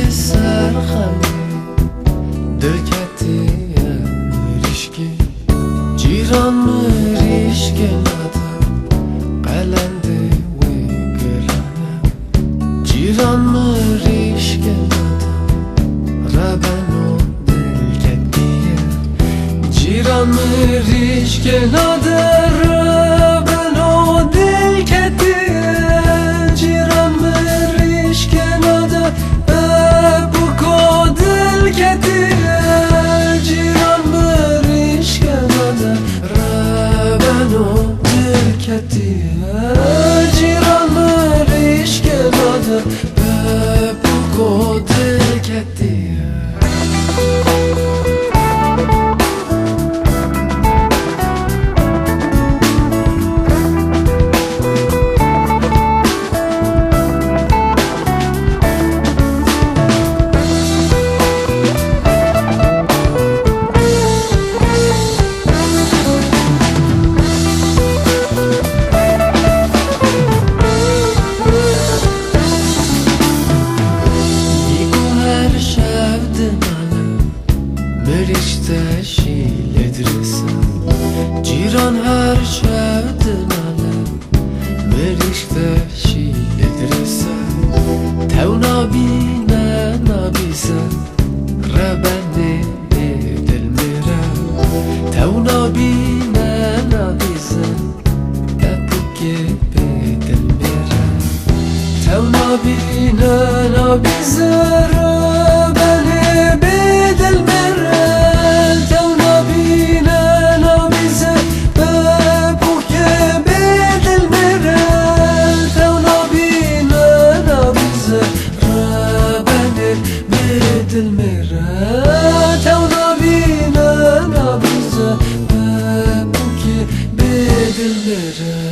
سرخمی دلکتی مریشکی جیران مریشکی ناده قلنده و گرانه جیران مریشکی ناده ربنو دلکتیه جیران مریشکی ناده ربنو دلکتیه جیران مریشکی ناده جیران مریش کناده بگو دل کتیه مریشته شیلدرسم جیران هر شب دناله مریشته شیلدرسم تو نابینه نابیزه ربنه دل میرم تو نابینه نابیزه بپوکه به دل میرم تو نابینه نابیزه دل میره تو نبینه نبیزه بگو که به دل میره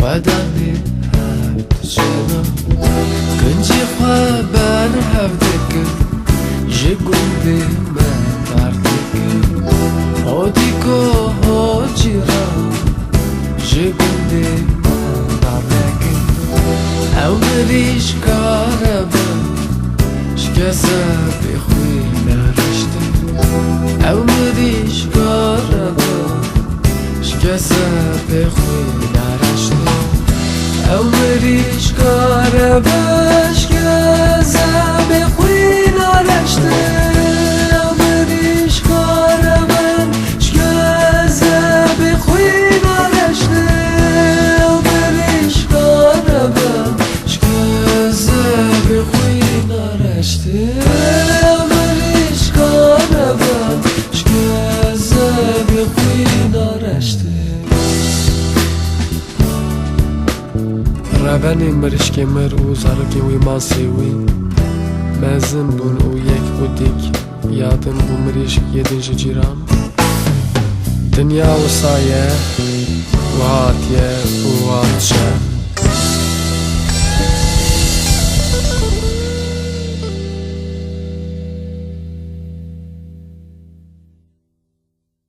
خدامي هبتجنا كنجي خبر هبتك جيكون بما تعرفك هوديكو هوجيرا جيكون بما تعرفك او مريش كاربا شكاسا بخوي نرشتي او مريش كاربا شكاسا بخوي نرشتي او مریش کار باش که به خوی نرشته او مریش کار باش که به خوی نرشته او مریش کار باش که به خوی نرشته او مریش کار باش که به خوی نرشته ربنی مریش که مر او زارکی وی ماسیوی مزن بون او یک بودیک یادم بو مریش یدینج جیران دنیا و سایه و هاتیه و هاتشه